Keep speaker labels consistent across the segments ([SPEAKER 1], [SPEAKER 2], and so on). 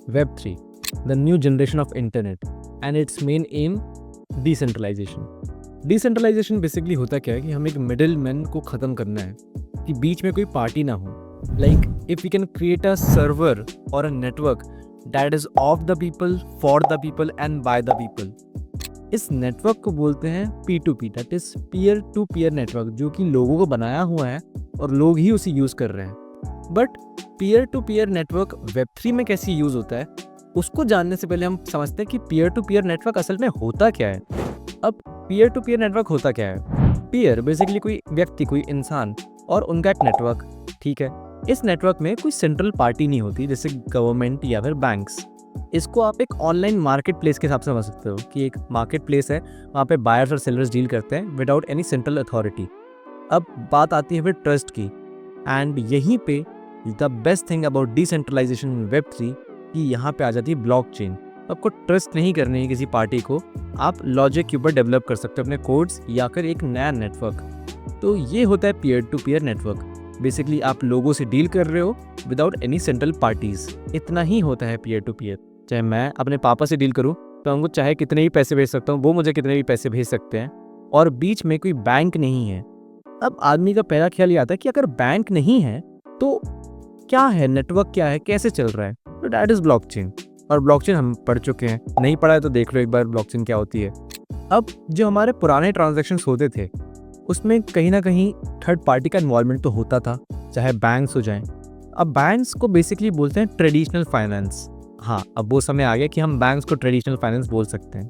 [SPEAKER 1] Web3, the new generation of internet, and its main aim decentralization. Decentralization basically होता क्या है कि हमें एक मिडिल मैन को ख़त्म करना है कि बीच में कोई पार्टी ना हो. Like if we can create a server or a network that is of the people, for the people and by the people. इस नेटवर्क को बोलते हैं P2P, that is peer to peer network, जो कि लोगों को बनाया हुआ है और लोग ही उसे यूज़ कर रहे हैं. But peer to peer network Web3 में कैसे यूज़ होता है, उसको जानने से पहले हम समझते हैं कि पीयर टू पीयर नेटवर्क असल में होता क्या है. अब पीयर टू पीयर नेटवर्क होता क्या है? पीयर बेसिकली कोई व्यक्ति, कोई इंसान और उनका एक नेटवर्क. ठीक है, इस नेटवर्क में कोई सेंट्रल पार्टी नहीं होती जैसे गवर्नमेंट या फिर बैंक्स. इसको आप एक ऑनलाइन मार्केट प्लेस के हिसाब से समझ सकते हो कि एक मार्केट प्लेस है, वहाँ पे बायर्स और सेलर्स डील करते हैं विदाउट एनी सेंट्रल अथॉरिटी. अब बात आती है फिर ट्रस्ट की, एंड यहीं पे the best thing about decentralization in Web3 कि यहाँ पे आ जाती है ब्लॉकचेन. आपको ट्रस्ट नहीं करनी है किसी पार्टी को, आप लॉजिक के ऊपर डेवलप कर सकते हो अपने कोड्स या फिर एक नया नेटवर्क. तो ये होता है peer to peer network. Basically आप लोगों से डील कर रहे हो विदाउट एनी सेंट्रल पार्टीज. इतना ही होता है पीयर टू पीयर. चाहे मैं अपने पापा से डील करूँ तो उनको चाहे कितने भी पैसे भेज सकता हूँ, वो मुझे कितने भी पैसे भेज सकते हैं, और बीच में कोई बैंक नहीं है. अब आदमी का पहला ख्याल ये आता है कि अगर बैंक नहीं है तो क्या है, नेटवर्क क्या है, कैसे चल रहा है? तो दैट इज़ ब्लॉकचेन. और ब्लॉकचेन हम पढ़ चुके हैं, नहीं पढ़ा है तो देख लो एक बार ब्लॉकचेन क्या होती है. अब जो हमारे पुराने ट्रांजैक्शंस होते थे उसमें कहीं ना कहीं थर्ड पार्टी का इन्वॉल्वमेंट तो होता था, चाहे बैंक्स हो जाएं. अब बैंक्स को बेसिकली बोलते हैं ट्रेडिशनल फाइनेंस. हाँ, अब वो समय आ गया कि हम बैंक्स को ट्रेडिशनल फाइनेंस बोल सकते हैं.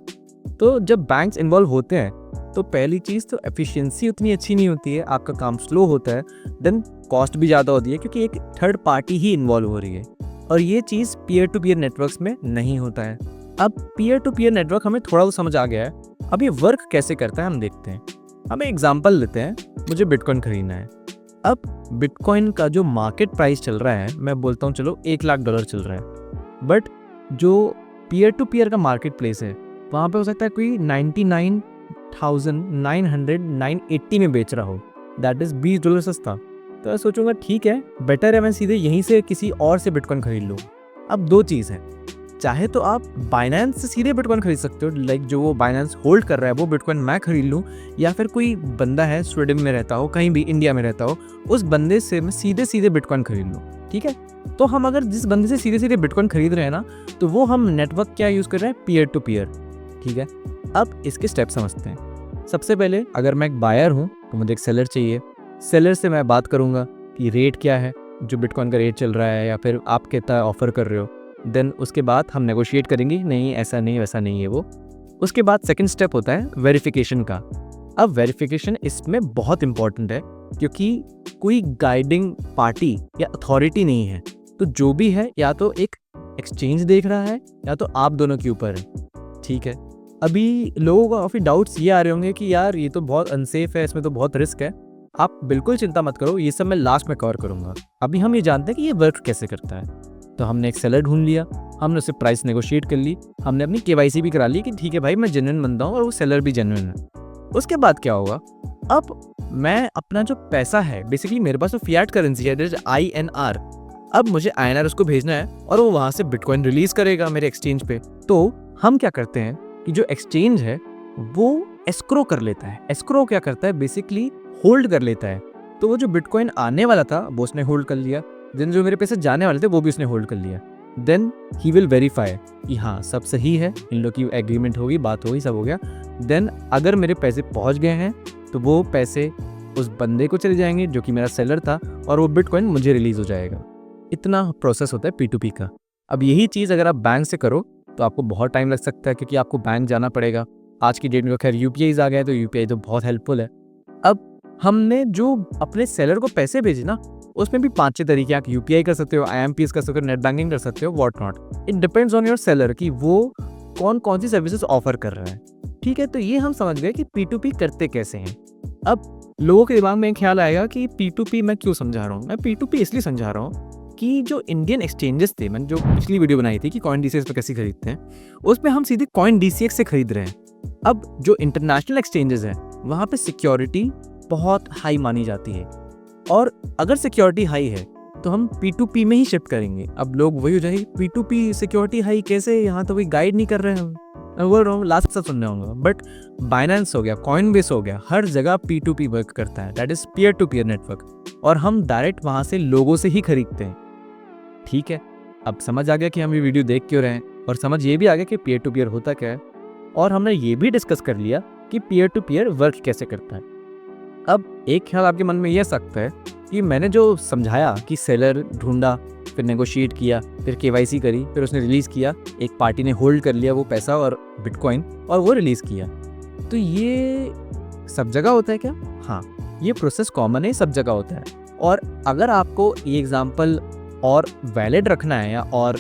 [SPEAKER 1] तो जब बैंक्स इन्वॉल्व होते हैं तो पहली चीज़ तो एफिशिएंसी उतनी अच्छी नहीं होती है, आपका काम स्लो होता है, देन कॉस्ट भी ज़्यादा होती है क्योंकि एक थर्ड पार्टी ही इन्वॉल्व हो रही है. और ये चीज़ पीयर टू पीयर नेटवर्क्स में नहीं होता है. अब पीयर टू पीयर नेटवर्क हमें थोड़ा तो समझ आ गया है. अब ये वर्क कैसे करता है हम देखते हैं. हम एक एग्जांपल लेते हैं, मुझे बिटकॉइन खरीदना है. अब बिटकॉइन का जो मार्केट प्राइस चल रहा है, मैं बोलता हूँ चलो $1,00,000 चल रहा है. बट जो पीयर टू पीयर का मार्केट प्लेस है वहाँ पे हो सकता है कोई 99,980 में बेच रहा हो, दैट इज़ $20 सस्ता. तो मैं सोचूंगा ठीक है, बेटर है मैं सीधे यहीं से किसी और से बिटकॉइन खरीद लूँ. अब दो चीज़ है, चाहे तो आप बाइनेंस से सीधे बिटकॉइन खरीद सकते हो, लाइक जो वो बाइनेंस होल्ड कर रहा है वो बिटकॉइन मैं खरीद लूँ, या फिर कोई बंदा है स्वीडन में रहता हो, कहीं भी इंडिया में रहता हो, उस बंदे से मैं सीधे सीधे बिटकॉइन खरीद लूँ. ठीक है, तो हम अगर जिस बंदे से सीधे सीधे बिटकॉइन खरीद रहे हैं ना, तो वो हम नेटवर्क क्या यूज़ कर रहे हैं, पीयर टू पीयर. ठीक है, अब इसके स्टेप समझते हैं. सबसे पहले अगर मैं एक बायर हूँ तो मुझे एक सेलर चाहिए. सेलर से मैं बात करूँगा कि रेट क्या है, जो बिटकॉइन का रेट चल रहा है, या फिर आप कितना ऑफर कर रहे हो. देन उसके बाद हम नेगोशिएट करेंगे, नहीं ऐसा नहीं वैसा नहीं है वो. उसके बाद सेकंड स्टेप होता है वेरिफिकेशन का. अब वेरिफिकेशन इसमें बहुत इंपॉर्टेंट है क्योंकि कोई गाइडिंग पार्टी या अथॉरिटी नहीं है. तो जो भी है या तो एक एक्सचेंज देख रहा है या तो आप दोनों के ऊपर है. ठीक है, अभी लोगों को काफ़ी डाउट्स ये आ रहे होंगे कि यार ये तो बहुत अनसेफ है, इसमें तो बहुत रिस्क है. आप बिल्कुल चिंता मत करो, ये सब मैं लास्ट में कवर करूँगा. अभी हम ये जानते हैं कि ये वर्क कैसे करता है. तो हमने एक सेलर ढूंढ लिया, हमने उससे प्राइस नेगोशिएट कर ली, हमने अपनी KYC भी करा ली कि ठीक है भाई मैं जेन्युइन बंदा हूँ और वो सेलर भी जेन्युइन है. उसके बाद क्या होगा, अब मैं अपना जो पैसा है, बेसिकली मेरे पास तो फिएट करेंसी है, दैट इज INR. अब मुझे INR उसको भेजना है और वो वहाँ से बिटकॉइन रिलीज करेगा मेरे एक्सचेंज पे. तो हम क्या करते हैं कि जो एक्सचेंज है वो एस्क्रो कर लेता है. एस्क्रो क्या करता है, बेसिकली होल्ड कर लेता है. तो वो जो बिटकॉइन आने वाला था वो उसने होल्ड कर लिया, देन जो मेरे पैसे जाने वाले थे वो भी उसने होल्ड कर लिया. देन ही विल वेरीफाई कि हाँ सब सही है, इन लोग की एग्रीमेंट होगी, बात होगी, सब हो गया. देन अगर मेरे पैसे पहुंच गए हैं तो वो पैसे उस बंदे को चले जाएंगे जो कि मेरा सेलर था, और वो बिटकॉइन मुझे रिलीज हो जाएगा. इतना प्रोसेस होता है P2P का. अब यही चीज़ अगर आप बैंक से करो तो आपको बहुत टाइम लग सकता है क्योंकि आपको बैंक जाना पड़ेगा. आज की डेट में खैर UPI आ गया है तो UPI तो बहुत हेल्पफुल है. अब हमने जो अपने सेलर को पैसे भेजे ना, उसमें भी 5-6 तरीके, आप UPI कर सकते हो, IMPS कर सकते हो, नेट बैंकिंग कर सकते हो, what not. It depends on your seller कि वो कौन कौन सी सर्विसेज ऑफर कर रहा है. ठीक है, तो ये हम समझ गए कि P2P करते कैसे हैं. अब लोगों के दिमाग में ख्याल आएगा कि P2P मैं क्यों समझा रहा हूँ. मैं P2P इसलिए समझा रहा हूँ कि जो इंडियन एक्सचेंजेस थे, मैंने जो पिछली वीडियो बनाई थी कि CoinDCX पे कैसे खरीदते हैं, उसमें हम सीधे CoinDCX से खरीद रहे हैं. अब जो इंटरनेशनल एक्सचेंजेस हैं वहाँ पे सिक्योरिटी बहुत हाई मानी जाती है, और अगर सिक्योरिटी हाई है तो तो हम P2P में ही शिफ्ट करेंगे। अब लोग वही हो जाएगी, P2P सिक्योरिटी हाई कैसे, यहाँ तो कोई गाइड नहीं कर रहे हैं हम, बोल रहा हूँ लास्ट सब सुनने होंगे। बट बाइनेंस हो गया, कॉइनबेस हो गया, हर जगह P2P वर्क करता है, that is peer to peer network, और हम डायरेक्ट वहाँ से लोगों से ही खरीदते हैं। ठीक है, अब समझ आ गया कि हम ये वीडियो देख क्यों रहे हैं, और समझ ये भी आ गया कि पीयर टू पीयर होता क्या है, और हमने ये भी डिस्कस कर लिया कि पीयर टू पीयर वर्क कैसे करता है। अब एक ख्याल आपके मन में ये सकता है कि मैंने जो समझाया कि सेलर ढूंढा, फिर नेगोशिएट किया, फिर केवाईसी करी, फिर उसने रिलीज़ किया, एक पार्टी ने होल्ड कर लिया वो पैसा और बिटकॉइन, और वो रिलीज़ किया, तो ये सब जगह होता है क्या? हाँ, ये प्रोसेस कॉमन है, सब जगह होता है। और अगर आपको ये एग्जांपल और वैलिड रखना है या और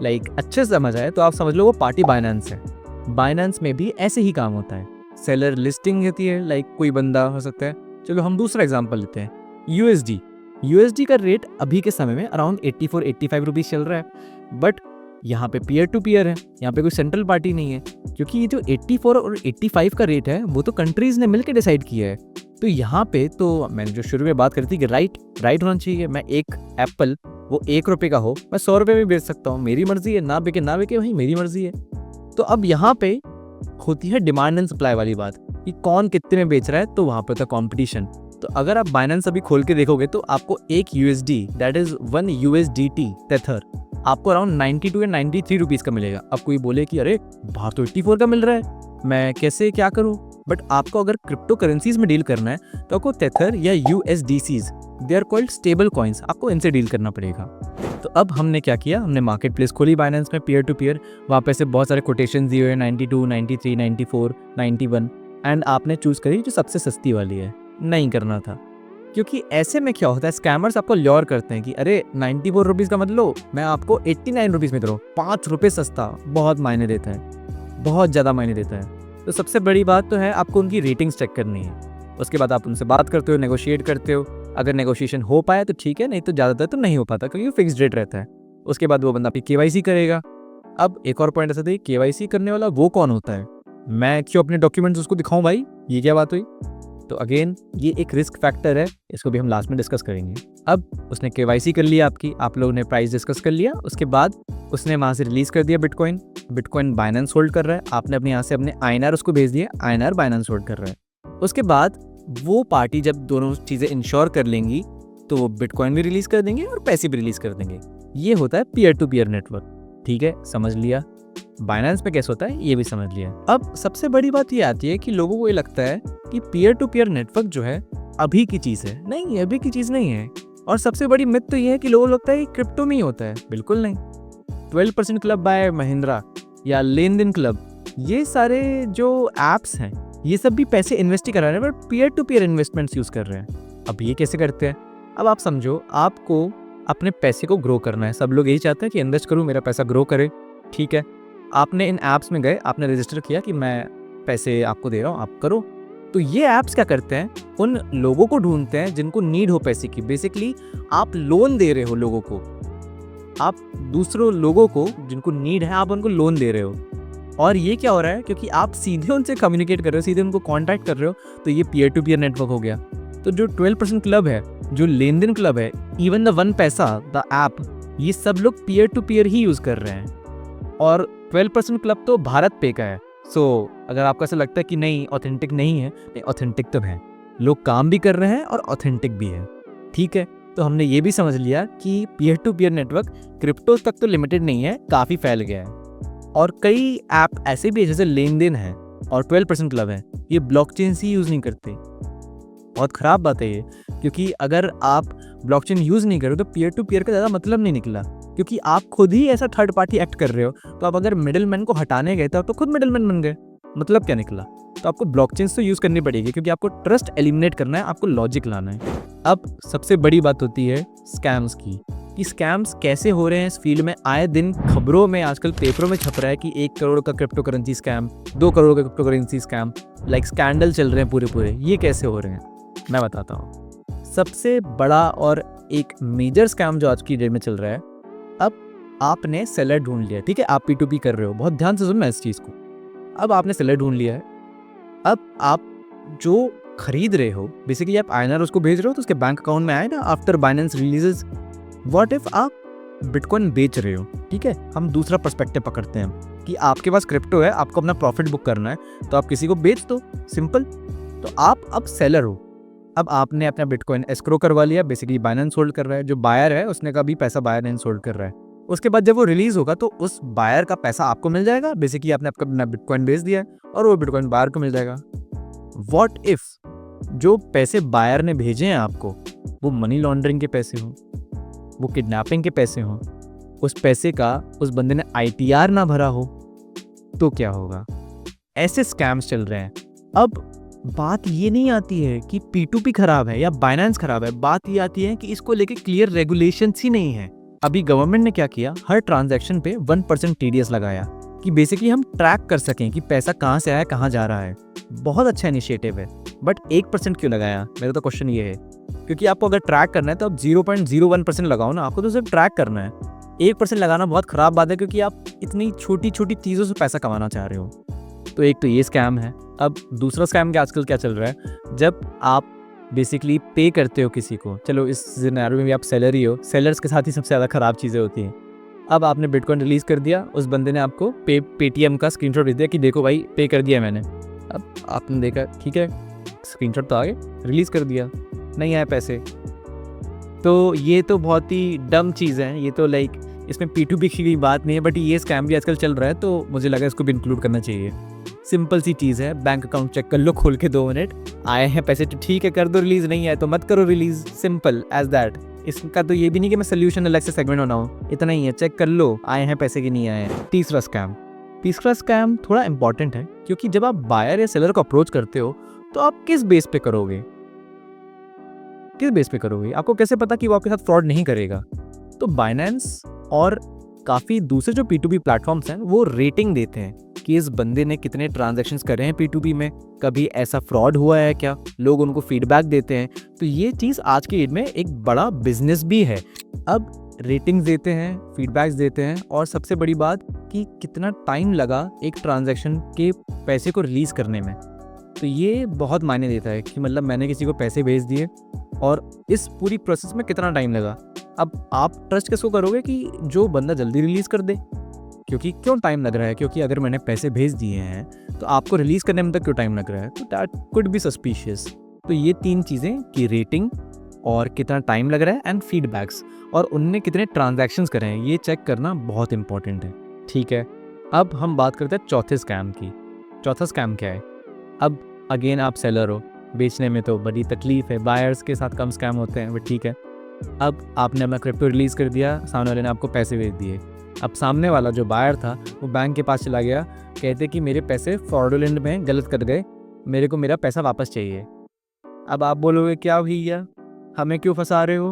[SPEAKER 1] अच्छे से समझ आए, तो आप समझ लो वो पार्टी बाइनेंस है। बाइनेंस में भी ऐसे ही काम होता है, सेलर लिस्टिंग होती है, कोई बंदा हो सकता है। चलो हम दूसरा एग्जांपल लेते हैं, यूएसडी का रेट अभी के समय में अराउंड 84-85 रुपीज़ चल रहा है, बट यहाँ पे पीयर टू पीयर है, यहाँ पे कोई सेंट्रल पार्टी नहीं है, क्योंकि ये जो 84 और 85 का रेट है वो तो कंट्रीज ने मिलकर डिसाइड किया है। तो यहाँ पे तो मैंने जो शुरू में बात करी थी कि राइट होना चाहिए। मैं एक एप्पल वो 1 रुपये का हो, मैं 100 रुपये में बेच सकता हूँ, मेरी मर्जी है, ना बिके वही मेरी मर्जी है। तो अब यहाँ पे होती है डिमांड एंड सप्लाई वाली बात कि कौन कितने में बेच रहा है, तो वहाँ पे होता है कॉम्पिटिशन। तो अगर आप बाइनेंस अभी खोल के देखोगे तो आपको एक USD that is 1 USDT tether आपको अराउंड 92 या 93 रुपीज़ का मिलेगा। अब कोई बोले कि अरे बाहर तो 84 का मिल रहा है, मैं कैसे क्या करूँ? बट आपको अगर क्रिप्टो करेंसीज में डील करना है तो आपको टेथर या USDCs, they are called stable coins, आपको इनसे डील करना पड़ेगा। तो अब हमने क्या किया, हमने मार्केट प्लेस खोली बाइनेंस में पीयर टू पीयर, वहाँ पे से बहुत सारे कोटेशन दिए हुए 92, 93, 94, 91, एंड आपने चूज करी जो सबसे सस्ती वाली है। नहीं करना था, क्योंकि ऐसे में क्या होता है, स्कैमर्स आपको ल्योर करते हैं कि अरे 94 रुपीज़ का मत लो, मैं आपको 89 रुपीज़ में दे रहा हूँ, 5 रुपये सस्ता, बहुत मायने देता है, बहुत ज़्यादा मायने देता है। तो सबसे बड़ी बात तो है आपको उनकी रेटिंग्स चेक करनी है, उसके बाद आप उनसे बात करते हो, नेगोशिएट करते हो। अगर नेगोशिएशन हो पाया तो ठीक है, नहीं तो ज़्यादातर तो नहीं हो पाता, क्योंकि फिक्स्ड रेट रहता है। उसके बाद वो बंदा आपकी केवाईसी करेगा। अब एक और पॉइंट ऐसा था, केवाईसी करने वाला वो कौन होता है, मैं क्यों अपने डॉक्यूमेंट्स उसको दिखाऊं भाई, ये क्या बात हुई? तो अगेन ये एक रिस्क फैक्टर है, इसको भी हम लास्ट में डिस्कस करेंगे। अब उसने केवाईसी कर लिया आपकी, आप लोगों ने प्राइस डिस्कस कर लिया, उसके बाद उसने वहाँ से रिलीज कर दिया बिटकॉइन बाइनेंस होल्ड कर रहा है, आपने अपने यहाँ से अपने INR उसको भेज दिया, INR बाइनेंस होल्ड कर रहा है। उसके बाद वो पार्टी जब दोनों चीज़ें इंश्योर कर लेंगी तो वो बिटकॉइन भी रिलीज कर देंगे और पैसे भी रिलीज कर देंगे। ये होता है पीयर टू पीयर नेटवर्क। ठीक है, समझ लिया। बाइनेंस में कैसे होता है ये भी समझ लिया। अब सबसे बड़ी बात ये आती है कि लोगों को ये लगता है कि पीयर टू पीयर नेटवर्क जो है अभी की चीज़ है। नहीं, अभी की चीज़ नहीं है। और सबसे बड़ी मिथ तो ये है कि लोगों को लगता है कि क्रिप्टो में ही होता है। बिल्कुल नहीं। 12% क्लब बाय महिंद्रा या लेन देन क्लब, ये सारे जो एप्स हैं ये सब भी पैसे इन्वेस्ट ही करा रहे हैं, but peer to peer investments use कर रहे हैं। अब ये कैसे करते हैं? अब आप समझो, आपको अपने पैसे को ग्रो करना है। सब लोग यही चाहते हैं कि इन्वेस्ट करूँ, मेरा पैसा ग्रो करे। ठीक है, आपने इन ऐप्स में गए, आपने रजिस्टर किया कि मैं पैसे आपको दे रहा हूँ, आप करो। तो ये ऐप्स क्या करते हैं, उन लोगों को ढूंढते हैं जिनको नीड हो पैसे की। बेसिकली आप लोन दे रहे हो लोगों को, आप दूसरों लोगों को जिनको नीड है आप उनको लोन दे रहे हो। और ये क्या हो रहा है, क्योंकि आप सीधे उनसे कम्युनिकेट कर रहे हो, सीधे उनको कॉन्टैक्ट कर रहे हो, तो ये पीयर टू पीयर नेटवर्क हो गया। तो जो 12% क्लब है, जो लेन देन क्लब है, इवन द वन पैसा द ऐप, ये सब लोग पीयर टू पीयर ही यूज कर रहे हैं। और 12% क्लब तो भारत पे का है। सो अगर आपको ऐसा लगता है कि नहीं ऑथेंटिक नहीं है, नहीं, ऑथेंटिक तो है, लोग काम भी कर रहे हैं और ऑथेंटिक भी है। ठीक है, तो हमने ये भी समझ लिया कि peer to peer network crypto तक तो लिमिटेड नहीं है, काफ़ी फैल गया है। और कई ऐप ऐसे भी है जैसे लेन देन है और 12% क्लब है, ये ब्लॉकचेन ही यूज़ नहीं करते। बहुत ख़राब बात है ये, क्योंकि अगर आप ब्लॉकचेन यूज़ नहीं करो तो पीयर टू पीयर का ज़्यादा मतलब नहीं निकला, क्योंकि आप खुद ही ऐसा थर्ड पार्टी एक्ट कर रहे हो। तो आप अगर मिडिलमैन को हटाने गए तो आप तो खुद मिडिलमैन बन गए, मतलब क्या निकला? तो आपको ब्लॉकचेन तो यूज़ करनी पड़ेगी, क्योंकि आपको ट्रस्ट एलिमिनेट करना है, आपको लॉजिक लाना है। अब सबसे बड़ी बात होती है स्कैम्स की, कि स्कैम्स कैसे हो रहे हैं इस फील्ड में। आए दिन खबरों में, आजकल पेपरों में छप रहा है कि 1 करोड़ का क्रिप्टो करेंसी स्कैम, 2 करोड़ का क्रिप्टो करेंसी स्कैम, स्कैंडल चल रहे हैं पूरे। ये कैसे हो रहे हैं मैं बताता हूँ। सबसे बड़ा और एक मेजर स्कैम जो आज की डेट में चल रहा है, अब आपने सेलर ढूंढ लिया, ठीक है, आप P2P कर रहे हो, बहुत ध्यान से सुनना इस चीज़ को। अब आपने सेलर ढूंढ लिया है, अब आप जो खरीद रहे हो, बेसिकली आप INR उसको भेज रहे हो, तो उसके बैंक अकाउंट में आए ना after Binance releases, what if आप बिटकॉइन बेच रहे हो, ठीक है, हम दूसरा पर्सपेक्टिव पकड़ते हैं कि आपके पास क्रिप्टो है, आपको अपना प्रॉफिट बुक करना है, तो आप किसी को बेच दो, सिंपल। तो आप अब सेलर हो, अब आपने अपना बिटकॉइन एस्क्रो करवा लिया, बेसिकली बाइनेंस होल्ड कर रहा है, जो बायर है उसने का भी पैसा बाइनेंस होल्ड कर रहा है। उसके बाद जब वो रिलीज होगा तो उस बायर का पैसा आपको मिल जाएगा, बेसिकली आपने अपना बिटकॉइन बेच दिया है और वो बिटकॉइन बायर को मिल जाएगा। व्हाट इफ जो पैसे बायर ने भेजे हैं आपको वो मनी लॉन्ड्रिंग के पैसे हो, वो किडनैपिंग के पैसे हो, उस पैसे का उस बंदे ने ITR ना भरा हो, तो क्या होगा? ऐसे स्कैम्स चल रहे हैं। अब बात ये नहीं आती है कि P2P खराब है या बाइनेंस खराब है, बात ये आती है कि इसको लेके क्लियर रेगुलेशंस ही नहीं है। अभी गवर्नमेंट ने क्या किया, हर ट्रांजैक्शन पे 1% TDS लगाया कि बेसिकली हम ट्रैक कर सकें कि पैसा कहाँ से आया, कहाँ जा रहा है। बहुत अच्छा इनिशिएटिव है, बट 1% क्यों लगाया? मेरा तो क्वेश्चन ये है, क्योंकि आपको अगर ट्रैक करना है तो आप 0.01% लगाओ ना, आपको तो सिर्फ ट्रैक करना है। 1% लगाना बहुत ख़राब बात है, क्योंकि आप इतनी छोटी छोटी चीज़ों से पैसा कमाना चाह रहे हो। तो एक तो ये स्कैम है। अब दूसरा स्कैम क्या आजकल क्या चल रहा है, जब आप बेसिकली पे करते हो किसी को, चलो इस सिनेरियो में भी आप सेलर ही हो, सेलर्स के साथ ही सबसे ज़्यादा ख़राब चीज़ें होती हैं। अब आपने बिटकॉइन रिलीज़ कर दिया, उस बंदे ने आपको पेटीएम का स्क्रीनशॉट भेज दिया कि देखो भाई पे कर दिया मैंने। अब आपने देखा ठीक है, स्क्रीनशॉट तो आ गए, रिलीज़ कर दिया, नहीं आए पैसे। तो ये तो बहुत ही डम चीज़ है, ये तो लाइक इसमें P2P की बात नहीं है, बट ये स्कैम भी आजकल चल रहा है, तो मुझे लगा इसको भी इंक्लूड करना चाहिए। सिंपल सी चीज़ है, बैंक अकाउंट चेक कर लो खोल के 2 मिनट, आए हैं पैसे तो ठीक है कर दो रिलीज़, नहीं आए तो मत करो रिलीज़, सिंपल एज दैट। इसका तो ये भी नहीं कि मैं सोल्यूशन अलग से सेगमेंट होना हूँ, इतना ही है, चेक कर लो आए हैं पैसे कि नहीं आए हैं। तीसरा स्कैम थोड़ा इंपॉर्टेंट है, क्योंकि जब आप बायर या सेलर को अप्रोच करते हो तो आप किस बेस पे करोगे, आपको कैसे पता कि वो आपके साथ फ्रॉड नहीं करेगा? तो बाइनेंस और काफ़ी दूसरे जो P2P प्लेटफॉर्म्स हैं वो रेटिंग देते हैं कि इस बंदे ने कितने ट्रांजैक्शंस करे हैं P2P में, कभी ऐसा फ्रॉड हुआ है क्या, लोग उनको फीडबैक देते हैं। तो ये चीज़ आज की डेट में एक बड़ा बिजनेस भी है। अब रेटिंग्स देते हैं, फीडबैक्स देते हैं, और सबसे बड़ी बात कि कितना टाइम लगा एक ट्रांजैक्शन के पैसे को रिलीज़ करने में। तो ये बहुत मायने देता है कि मतलब मैंने किसी को पैसे भेज दिए और इस पूरी प्रोसेस में कितना टाइम लगा। अब आप ट्रस्ट किसको करोगे कि जो बंदा जल्दी रिलीज़ कर दे, क्योंकि क्यों टाइम लग रहा है, क्योंकि अगर मैंने पैसे भेज दिए हैं तो आपको रिलीज़ करने में तक क्यों टाइम लग रहा है, तो दैट कुड बी सस्पिशियस। तो ये 3 चीज़ें कि रेटिंग और कितना टाइम लग रहा है एंड फीडबैक्स, और उनने कितने ट्रांजैक्शंस करे हैं, ये चेक करना बहुत इंपॉर्टेंट है। ठीक है, अब हम बात करते हैं चौथे स्कैम की। चौथा स्कैम क्या है? अब अगेन आप सेलर हो, बेचने में तो बड़ी तकलीफ है, बायर्स के साथ कम स्कैम होते हैं, बट ठीक है। अब आपने अपना क्रिप्टो रिलीज़ कर दिया, सामने वाले ने आपको पैसे भेज दिए। अब सामने वाला जो बायर था वो बैंक के पास चला गया, कहते कि मेरे पैसे फ्रॉडुलेंट में गलत कर गए, मेरे को मेरा पैसा वापस चाहिए। अब आप बोलोगे क्या भैया हमें क्यों फंसा रहे हो?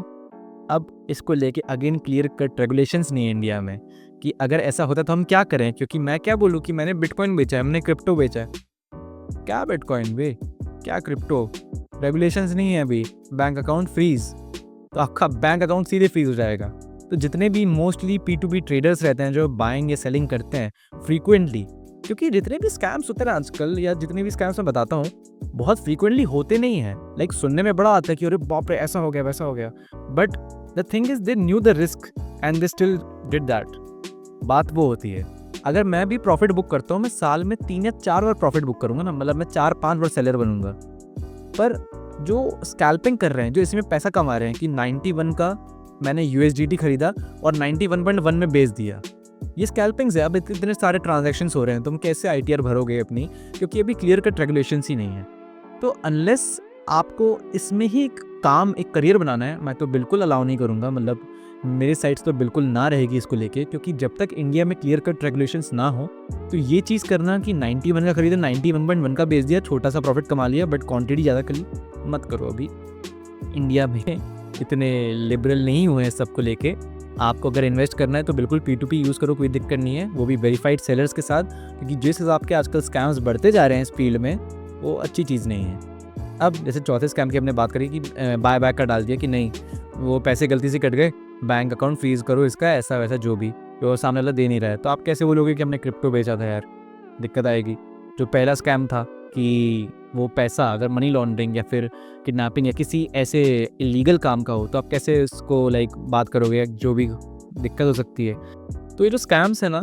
[SPEAKER 1] अब इसको लेके अगेन क्लियर कट रेगुलेशंस नहीं है इंडिया में कि अगर ऐसा होता तो हम क्या करें, क्योंकि मैं क्या बोलूँ कि मैंने बिटकॉइन बेचा है, हमने क्रिप्टो बेचा है, क्या बिटकॉइन बे क्या क्रिप्टो, रेगुलेशंस नहीं है अभी, बैंक अकाउंट फ्रीज, तो आपका बैंक अकाउंट सीधे फ्रीज हो जाएगा। तो जितने भी मोस्टली P2P ट्रेडर्स रहते हैं जो बाइंग या सेलिंग करते हैं फ्रीक्वेंटली, क्योंकि जितने भी स्कैम्स होते हैं ना आजकल, या जितने भी स्कैम्स मैं बताता हूँ बहुत फ्रीक्वेंटली होते नहीं हैं। लाइक सुनने में बड़ा आता है कि अरे बाप रे ऐसा हो गया वैसा हो गया, but the thing is they knew the risk and they still did that. बात वो होती है, अगर मैं भी प्रॉफिट बुक करता हूँ, मैं साल में 3 या 4 बार प्रॉफिट बुक करूँगा ना, मतलब मैं 4-5 बार सेलर बनूंगा। पर जो स्कैल्पिंग कर रहे हैं, जो इसमें पैसा कमा रहे हैं कि 91 का मैंने USDT खरीदा और 91.1 में बेच दिया, ये स्कैल्पिंग्स है। अब इतने सारे ट्रांजैक्शंस हो रहे हैं, तुम कैसे ITR भरोगे अपनी, क्योंकि अभी क्लियर कट रेगुलेशंस ही नहीं है। तो अनलेस आपको इसमें ही एक करियर बनाना है, मैं तो बिल्कुल अलाउ नहीं करूँगा, मतलब मेरे साइड्स तो बिल्कुल ना रहेगी इसको लेके, क्योंकि जब तक इंडिया में क्लियर कट रेगुलेशंस ना हो तो ये चीज़ करना कि 91 का खरीदा 91.1 का बेच दिया, छोटा सा प्रॉफिट कमा लिया बट क्वांटिटी ज़्यादा कर ली, मत करो। अभी इंडिया में इतने लिबरल नहीं हुए हैं सबको लेके। आपको अगर इन्वेस्ट करना है तो बिल्कुल P2P यूज़ करो, कोई दिक्कत नहीं है, वो भी वेरीफाइड सेलर्स के साथ, क्योंकि जिस हिसाब के आजकल स्कैम्स बढ़ते जा रहे हैं इस फील्ड में, वो अच्छी चीज़ नहीं है। अब जैसे चौथे स्कैम की हमने बात करी कि बाय बैक का डाल दिया कि नहीं वो पैसे गलती से कट गए, बैंक अकाउंट फ्रीज करो इसका, ऐसा वैसा जो भी, तो सामने वाला दे नहीं रहा है, तो आप कैसे बोलोगे कि हमने क्रिप्टो बेचा था यार, दिक्कत आएगी। जो पहला स्कैम था कि वो पैसा अगर मनी लॉन्ड्रिंग या फिर किडनैपिंग या किसी ऐसे इलीगल काम का हो तो आप कैसे उसको लाइक बात करोगे, जो भी दिक्कत हो सकती है। तो ये जो स्कैम्स है ना,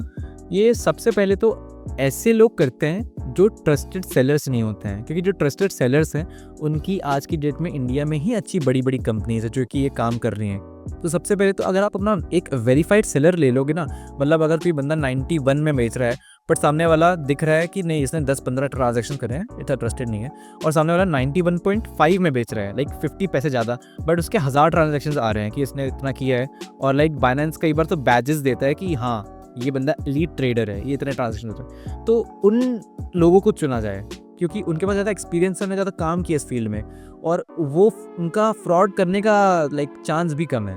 [SPEAKER 1] ये सबसे पहले तो ऐसे लोग करते हैं जो ट्रस्टेड सेलर्स नहीं होते हैं, क्योंकि जो ट्रस्टेड सेलर्स हैं उनकी आज की डेट में इंडिया में ही अच्छी बड़ी बड़ी कंपनीज है जो कि ये काम कर रही हैं। तो सबसे पहले तो अगर आप अपना एक वेरीफाइड सेलर ले लोगे ना, मतलब अगर कोई बंदा 91 में बेच रहा है बट सामने वाला दिख रहा है कि नहीं इसने 10-15 ट्रांजैक्शन करे हैं, इतना ट्रस्टेड नहीं है, और सामने वाला 91.5 में बेच रहा है, लाइक 50 पैसे ज़्यादा, बट उसके 1000 ट्रांजैक्शन आ रहे हैं कि इसने इतना किया है, और लाइक बाइनेंस कई बार तो बैजेस देता है कि हाँ ये बंदा लीड ट्रेडर है, ये इतने ट्रांजैक्शन होते हैं, तो उन लोगों को चुना जाए क्योंकि उनके पास ज़्यादा एक्सपीरियंस है, उन्होंने ज़्यादा काम किया इस फील्ड में, और वो उनका फ्रॉड करने का लाइक चांस भी कम है।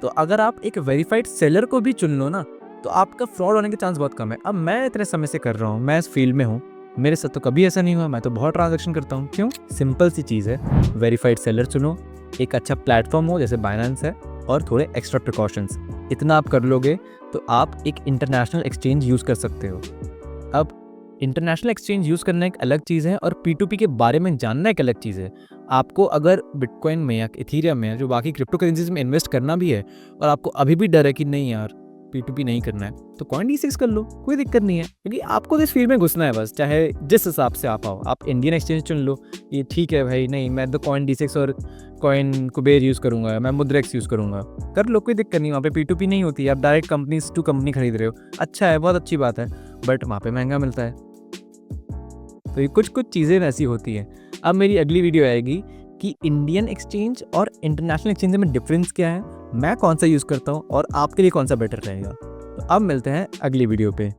[SPEAKER 1] तो अगर आप एक वेरीफाइड सेलर को भी चुन लो ना, तो आपका फ्रॉड होने के चांस बहुत कम है। अब मैं इतने समय से कर रहा हूँ, मैं इस फील्ड में हूँ, मेरे साथ तो कभी ऐसा नहीं हुआ, मैं तो बहुत ट्रांजैक्शन करता हूँ। क्यों? सिंपल सी चीज़ है, वेरीफाइड सेलर चुनो, एक अच्छा प्लेटफॉर्म हो जैसे बाइनेंस है, और थोड़े एक्स्ट्रा प्रिकॉशंस, इतना आप कर लोगे तो आप एक इंटरनेशनल एक्सचेंज यूज़ कर सकते हो। अब इंटरनेशनल एक्सचेंज यूज़ करना एक अलग चीज़ है और P2P के बारे में जानना एक अलग चीज़ है। आपको अगर बिटकॉइन में या इथीरियम में, जो बाकी क्रिप्टो करेंसीज में इन्वेस्ट करना भी है, और आपको अभी भी डर है कि नहीं यार P2P नहीं करना है, तो CoinD6 कर लो, कोई दिक्कत नहीं है, क्योंकि आपको तो इस फील्ड में घुसना है बस, चाहे जिस हिसाब से आप आओ। आप इंडियन एक्सचेंज चुन लो, ये ठीक है भाई, नहीं मैं तो CoinD6 और कॉइन कुबेर यूज़ करूँगा, मैं मुद्रेक्स यूज़ करूँगा, कर लो, कोई दिक्कत नहीं। वहाँ पे P2P नहीं होती है, आप डायरेक्ट कंपनीज टू कंपनी खरीद रहे हो, अच्छा है, बहुत अच्छी बात है, बट वहाँ पे महंगा मिलता है। तो ये कुछ कुछ चीज़ें ऐसी होती हैं। अब मेरी अगली वीडियो आएगी कि इंडियन एक्सचेंज और इंटरनेशनल एक्सचेंज में डिफरेंस क्या है, मैं कौन सा यूज़ करता हूँ और आपके लिए कौन सा बेटर रहेगा। तो अब मिलते हैं अगली वीडियो पे।